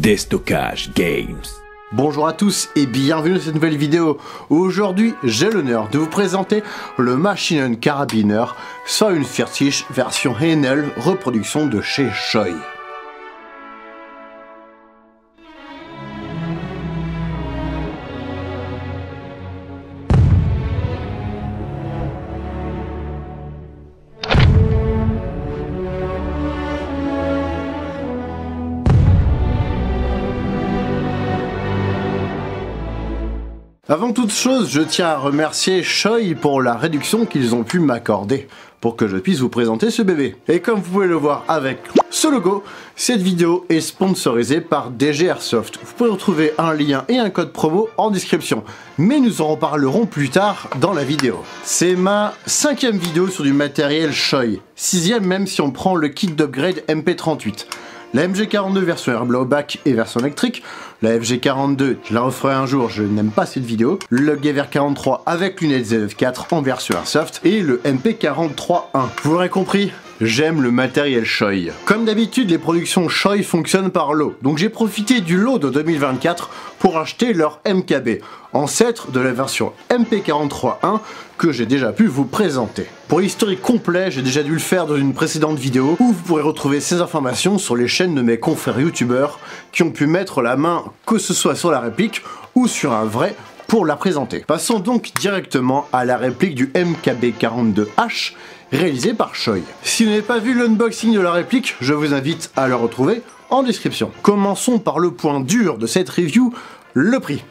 Déstockage Games. Bonjour à tous et bienvenue dans cette nouvelle vidéo. Aujourd'hui, j'ai l'honneur de vous présenter le Maschinen Karabiner soit une Fertig version Henel reproduction de chez Scheu. Avant toute chose, je tiens à remercier Scheu pour la réduction qu'ils ont pu m'accorder pour que je puisse vous présenter ce bébé. Et comme vous pouvez le voir avec ce logo, cette vidéo est sponsorisée par DG Airsoft. Vous pouvez retrouver un lien et un code promo en description, mais nous en reparlerons plus tard dans la vidéo. C'est ma 5e vidéo sur du matériel Scheu, 6e même si on prend le kit d'upgrade MP38. La MG42 version air blowback et version électrique, la FG42, je la referai un jour, je n'aime pas cette vidéo, le Gewehr 43 avec lunettes ZF4 en version Airsoft et le MP43-1. Vous l'aurez compris, j'aime le matériel Scheu. Comme d'habitude, les productions Scheu fonctionnent par lot, donc j'ai profité du lot de 2024 pour acheter leur MKB, ancêtre de la version MP43-1 que j'ai déjà pu vous présenter. Pour l'historique complet, j'ai déjà dû le faire dans une précédente vidéo où vous pourrez retrouver ces informations sur les chaînes de mes confrères youtubeurs qui ont pu mettre la main que ce soit sur la réplique ou sur un vrai pour la présenter. Passons donc directement à la réplique du MKB42H réalisé par Scheu. Si vous n'avez pas vu l'unboxing de la réplique, je vous invite à le retrouver en description. Commençons par le point dur de cette review, le prix.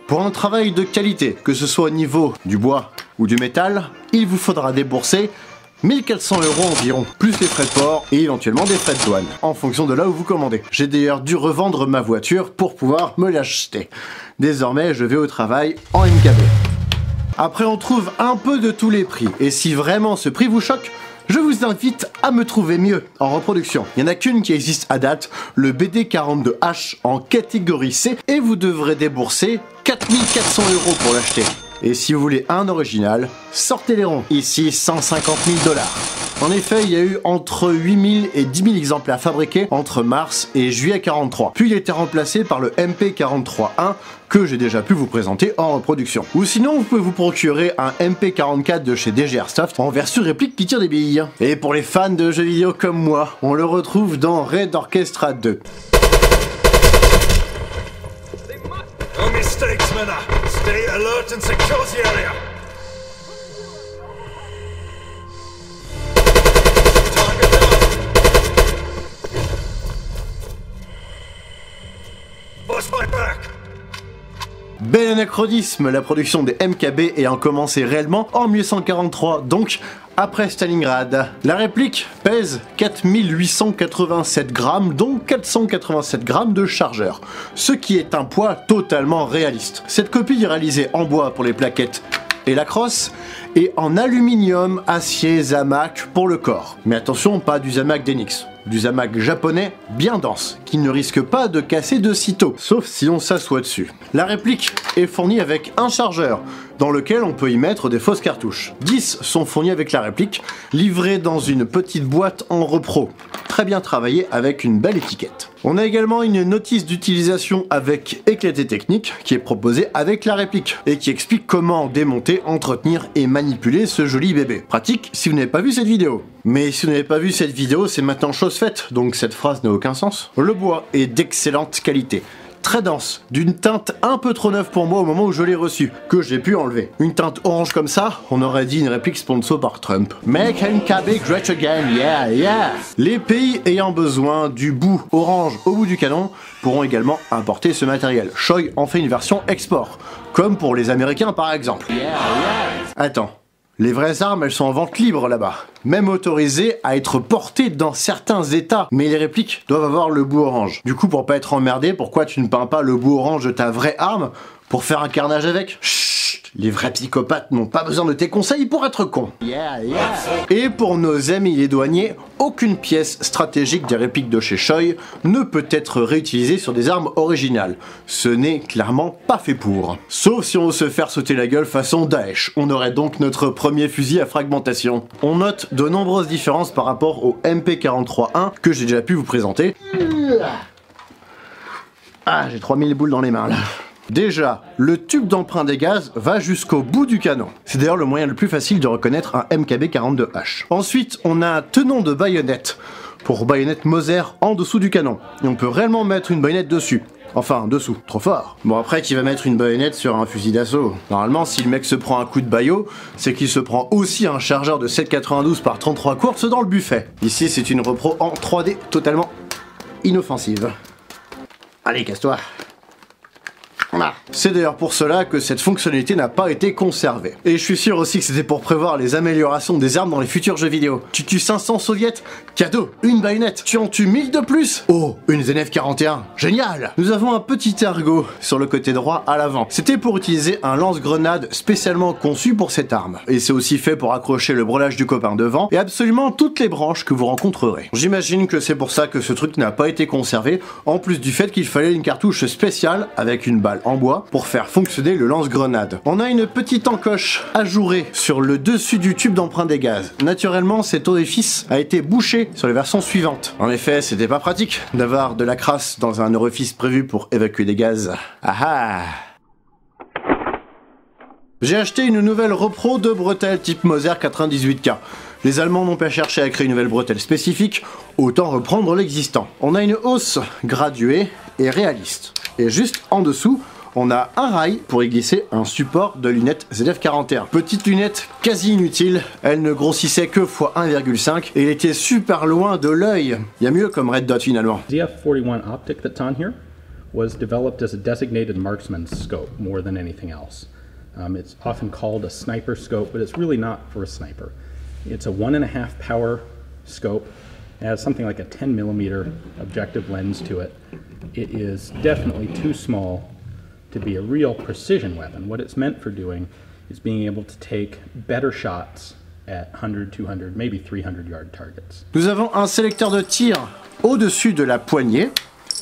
Pour un travail de qualité, que ce soit au niveau du bois ou du métal, il vous faudra débourser 1400 € environ, plus les frais de port et éventuellement des frais de douane, en fonction de là où vous commandez. J'ai d'ailleurs dû revendre ma voiture pour pouvoir me l'acheter. Désormais, je vais au travail en MKB. Après, on trouve un peu de tous les prix, et si vraiment ce prix vous choque, je vous invite à me trouver mieux en reproduction. Il n'y en a qu'une qui existe à date, le BD42H en catégorie C, et vous devrez débourser 4400 € pour l'acheter. Et si vous voulez un original, sortez les ronds. Ici, 150 000 $. En effet, il y a eu entre 8000 et 10 000 exemplaires fabriqués entre mars et juillet 43. Puis il a été remplacé par le MP43-1 que j'ai déjà pu vous présenter en reproduction. Ou sinon, vous pouvez vous procurer un MP44 de chez DG Airsoft en version réplique qui tire des billes. Et pour les fans de jeux vidéo comme moi, on le retrouve dans Raid Orchestra 2. No mistakes, Mena. Stay alert and secure the area. Target down. Watch my back. Bel anachronisme, la production des MKB ayant commencé réellement en 1943, donc après Stalingrad. La réplique pèse 4887 grammes, dont 487 grammes de chargeur, ce qui est un poids totalement réaliste. Cette copie est réalisée en bois pour les plaquettes et la crosse, et en aluminium, acier, Zamac pour le corps. Mais attention, pas du Zamac d'Enix. Du Zamac japonais bien dense, qui ne risque pas de casser de sitôt, sauf si on s'assoit dessus. La réplique est fournie avec un chargeur, dans lequel on peut y mettre des fausses cartouches. 10 sont fournis avec la réplique, livrés dans une petite boîte en repro, très bien travaillée avec une belle étiquette. On a également une notice d'utilisation avec éclaté technique, qui est proposée avec la réplique, et qui explique comment démonter, entretenir et manipuler ce joli bébé. Pratique si vous n'avez pas vu cette vidéo. Mais si vous n'avez pas vu cette vidéo, c'est maintenant chose faite, donc cette phrase n'a aucun sens. Le bois est d'excellente qualité, très dense, d'une teinte un peu trop neuve pour moi au moment où je l'ai reçu, que j'ai pu enlever. Une teinte orange comme ça, on aurait dit une réplique sponsor par Trump. Make MKB great again, yeah, yeah. Les pays ayant besoin du bout orange au bout du canon pourront également importer ce matériel. Scheu en fait une version export, comme pour les Américains par exemple. Yeah, yeah. Attends. Les vraies armes, elles sont en vente libre là-bas, même autorisées à être portées dans certains états, mais les répliques doivent avoir le bout orange. Du coup, pour pas être emmerdé, pourquoi tu ne peins pas le bout orange de ta vraie arme pour faire un carnage avec? Chut, les vrais psychopathes n'ont pas besoin de tes conseils pour être cons. Yeah, yeah. Et pour nos amis les douaniers, aucune pièce stratégique des répliques de chez Scheu ne peut être réutilisée sur des armes originales. Ce n'est clairement pas fait pour. Sauf si on veut se faire sauter la gueule façon Daesh. On aurait donc notre premier fusil à fragmentation. On note de nombreuses différences par rapport au MP43-1 que j'ai déjà pu vous présenter. Ah, j'ai 3000 boules dans les mains là. Déjà, le tube d'emprunt des gaz va jusqu'au bout du canon. C'est d'ailleurs le moyen le plus facile de reconnaître un MKB-42H. Ensuite, on a un tenon de baïonnette, pour baïonnette Moser en dessous du canon. Et on peut réellement mettre une baïonnette dessus. Enfin, dessous, trop fort. Bon, après, qui va mettre une baïonnette sur un fusil d'assaut? Normalement, si le mec se prend un coup de baillot, c'est qu'il se prend aussi un chargeur de 7,92 par 33 courses dans le buffet. Ici, c'est une repro en 3D totalement inoffensive. Allez, casse-toi. Voilà. C'est d'ailleurs pour cela que cette fonctionnalité n'a pas été conservée. Et je suis sûr aussi que c'était pour prévoir les améliorations des armes dans les futurs jeux vidéo. Tu tues 500 soviets, cadeau, une baïonnette. Tu en tues 1000 de plus, oh, une Zenef 41, génial. Nous avons un petit ergot sur le côté droit à l'avant. C'était pour utiliser un lance-grenade spécialement conçu pour cette arme. Et c'est aussi fait pour accrocher le brelage du copain devant et absolument toutes les branches que vous rencontrerez. J'imagine que c'est pour ça que ce truc n'a pas été conservé, en plus du fait qu'il fallait une cartouche spéciale avec une balle en bois pour faire fonctionner le lance-grenade. On a une petite encoche ajourée sur le dessus du tube d'emprunt des gaz. Naturellement, cet orifice a été bouché sur les versions suivantes. En effet, c'était pas pratique d'avoir de la crasse dans un orifice prévu pour évacuer des gaz. Ah ah! J'ai acheté une nouvelle repro de bretelles type Moser 98K. Les Allemands n'ont pas cherché à créer une nouvelle bretelle spécifique, autant reprendre l'existant. On a une hausse graduée et réaliste. Et juste en dessous, on a un rail pour y glisser un support de lunettes ZF41. Petite lunette quasi inutile, elle ne grossissait que x 1,5 et il était super loin de l'œil. Il y a mieux comme red dot finalement. The F41 optic that's on here was developed as a designated marksman's scope more than anything else. It's often called a sniper scope, but it's really not for a sniper. It's a 1.5 power scope. It has something like a 10mm objective lens to it. It is definitely too small to be a real precision weapon. What it's meant for doing is being able to take better shots at 100, 200, maybe 300 yard targets. Nous avons un sélecteur de tir au-dessus de la poignée,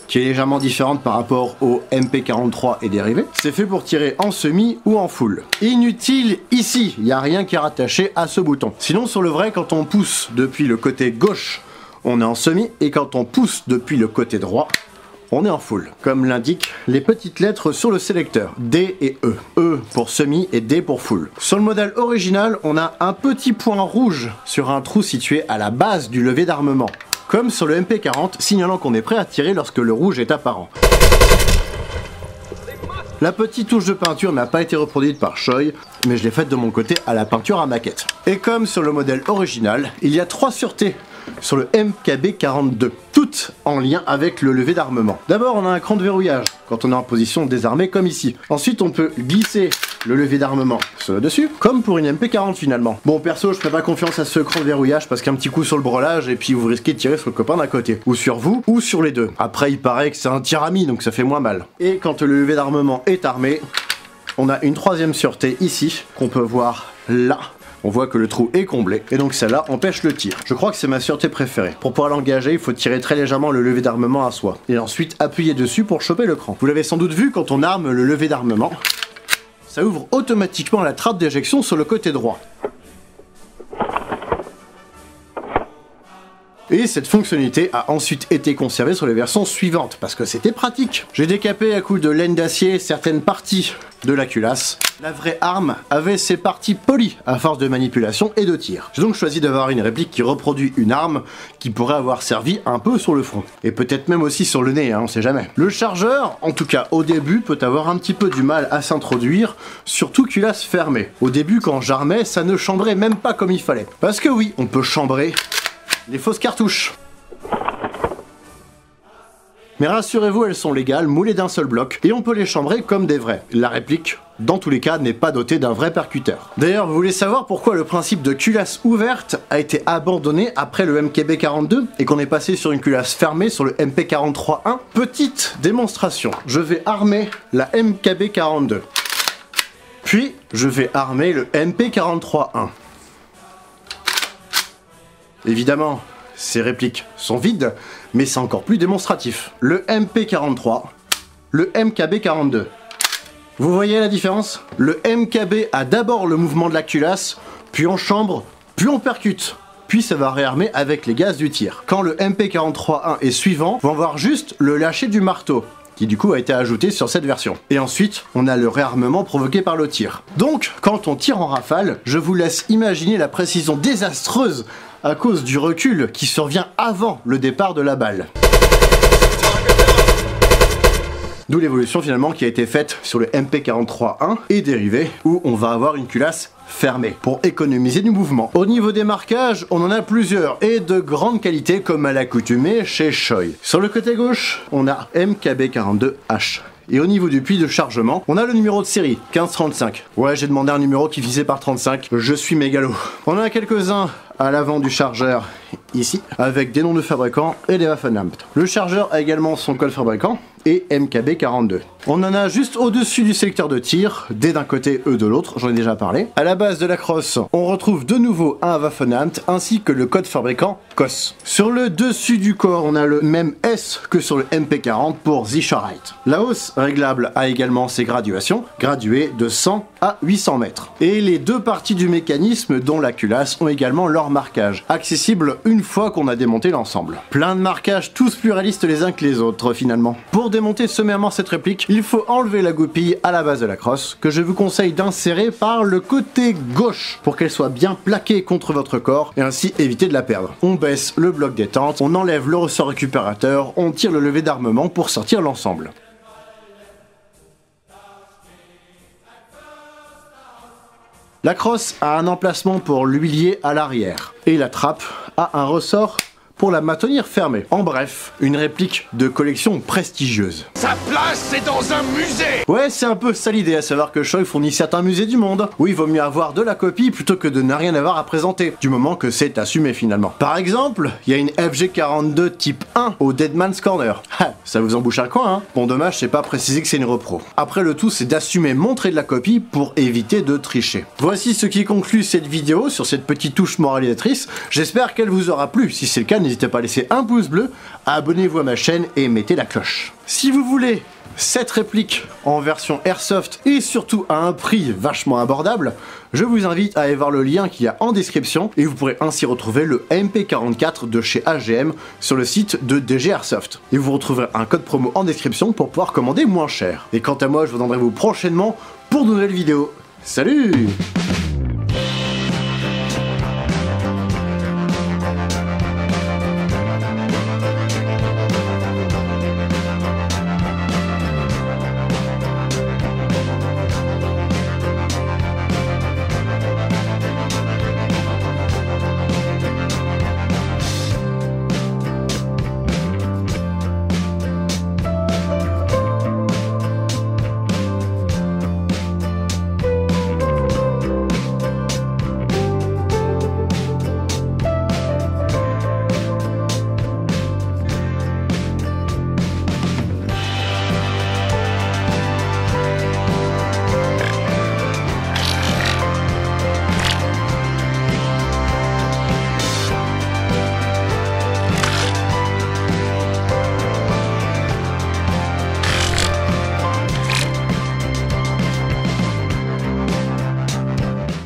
qui est légèrement différente par rapport au MP43 et dérivés. C'est fait pour tirer en semi ou en full. Inutile ici, il n'y a rien qui est rattaché à ce bouton. Sinon sur le vrai, quand on pousse depuis le côté gauche, on est en semi, et quand on pousse depuis le côté droit, on est en full. Comme l'indiquent les petites lettres sur le sélecteur, D et E. E pour semi et D pour full. Sur le modèle original, on a un petit point rouge sur un trou situé à la base du levier d'armement. Comme sur le MP40, signalant qu'on est prêt à tirer lorsque le rouge est apparent. La petite touche de peinture n'a pas été reproduite par Shoei, mais je l'ai faite de mon côté à la peinture à maquette. Et comme sur le modèle original, il y a 3 sûretés sur le MKB42, toutes en lien avec le levier d'armement. D'abord, on a un cran de verrouillage, quand on est en position désarmée comme ici. Ensuite, on peut glisser le levier d'armement sur le dessus, comme pour une MP40 finalement. Bon, perso, je ferai pas confiance à ce cran de verrouillage parce qu'un petit coup sur le brelage et puis vous risquez de tirer sur le copain d'à côté. Ou sur vous, ou sur les deux. Après, il paraît que c'est un tir ami, donc ça fait moins mal. Et quand le levier d'armement est armé, on a une 3e sûreté ici, qu'on peut voir là. On voit que le trou est comblé, et donc celle-là empêche le tir. Je crois que c'est ma sûreté préférée. Pour pouvoir l'engager, il faut tirer très légèrement le levier d'armement à soi, et ensuite appuyer dessus pour choper le cran. Vous l'avez sans doute vu, quand on arme le levier d'armement, ça ouvre automatiquement la trappe d'éjection sur le côté droit. Et cette fonctionnalité a ensuite été conservée sur les versions suivantes, parce que c'était pratique. J'ai décapé à coups de laine d'acier certaines parties de la culasse. La vraie arme avait ses parties polies à force de manipulation et de tir. J'ai donc choisi d'avoir une réplique qui reproduit une arme qui pourrait avoir servi un peu sur le front. Et peut-être même aussi sur le nez, hein, on sait jamais. Le chargeur, en tout cas au début, peut avoir un petit peu du mal à s'introduire, surtout culasse fermée. Au début, quand j'armais, ça ne chambrait même pas comme il fallait. Parce que oui, on peut chambrer les fausses cartouches. Mais rassurez-vous, elles sont légales, moulées d'un seul bloc, et on peut les chambrer comme des vrais. La réplique, dans tous les cas, n'est pas dotée d'un vrai percuteur. D'ailleurs, vous voulez savoir pourquoi le principe de culasse ouverte a été abandonné après le MKB42 et qu'on est passé sur une culasse fermée sur le MP43-1 ? Petite démonstration. Je vais armer la MKB42. Puis, je vais armer le MP43-1. Évidemment, ces répliques sont vides, mais c'est encore plus démonstratif. Le MP43, le MKB42. Vous voyez la différence? Le MKB a d'abord le mouvement de la culasse, puis on chambre, puis on percute. Puis ça va réarmer avec les gaz du tir. Quand le MP43-1 est suivant, on va voir juste le lâcher du marteau. qui du coup a été ajouté sur cette version. Et ensuite, on a le réarmement provoqué par le tir. Donc, quand on tire en rafale, je vous laisse imaginer la précision désastreuse à cause du recul qui survient avant le départ de la balle. D'où l'évolution finalement qui a été faite sur le MP43-1 et dérivé, où on va avoir une culasse fermée pour économiser du mouvement. Au niveau des marquages, on en a plusieurs et de grande qualité comme à l'accoutumée chez Shoei. Sur le côté gauche, on a MKB42H. Et au niveau du puits de chargement, on a le numéro de série, 1535. Ouais, j'ai demandé un numéro qui finissait par 35, je suis mégalo. On en a quelques-uns à l'avant du chargeur, ici, avec des noms de fabricants et des Waffenamt. Le chargeur a également son code fabricant et MKB42. On en a juste au-dessus du sélecteur de tir, D d'un côté, E de l'autre, j'en ai déjà parlé. À la base de la crosse, on retrouve de nouveau un Waffenamt ainsi que le code fabricant COS. Sur le dessus du corps, on a le même S que sur le MP40 pour Sicherheit. La hausse réglable a également ses graduations, graduées de 100 à 800 mètres. Et les deux parties du mécanisme, dont la culasse, ont également leur marquage, accessible une fois qu'on a démonté l'ensemble. Plein de marquages, tous plus réalistes les uns que les autres finalement. Pour démonter sommairement cette réplique, il faut enlever la goupille à la base de la crosse, que je vous conseille d'insérer par le côté gauche, pour qu'elle soit bien plaquée contre votre corps, et ainsi éviter de la perdre. On baisse le bloc détente, on enlève le ressort récupérateur, on tire le levier d'armement pour sortir l'ensemble. La crosse a un emplacement pour l'huilier à l'arrière, et la trappe a un ressort pour la maintenir fermée. En bref, une réplique de collection prestigieuse. Sa place, c'est dans un musée! Ouais, c'est un peu ça l'idée, à savoir que Shoei fournit certains musées du monde, où il vaut mieux avoir de la copie plutôt que de ne rien avoir à présenter, du moment que c'est assumé finalement. Par exemple, il y a une FG42 type 1 au Deadman's Corner. Ça vous embouche un coin, hein? Bon, dommage, c'est pas précisé que c'est une repro. Après, le tout, c'est d'assumer montrer de la copie pour éviter de tricher. Voici ce qui conclut cette vidéo sur cette petite touche moralisatrice. J'espère qu'elle vous aura plu. Si c'est le cas, n'hésitez pas à laisser un pouce bleu, abonnez-vous à ma chaîne et mettez la cloche. Si vous voulez cette réplique en version Airsoft et surtout à un prix vachement abordable, je vous invite à aller voir le lien qu'il y a en description et vous pourrez ainsi retrouver le MP44 de chez AGM sur le site de DG Airsoft. Et vous retrouverez un code promo en description pour pouvoir commander moins cher. Et quant à moi, je vous donnerai prochainement pour de nouvelles vidéos. Salut!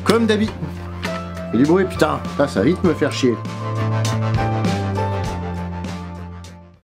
Comme d'habitude. Et du bruit, putain, ça va vite me faire chier.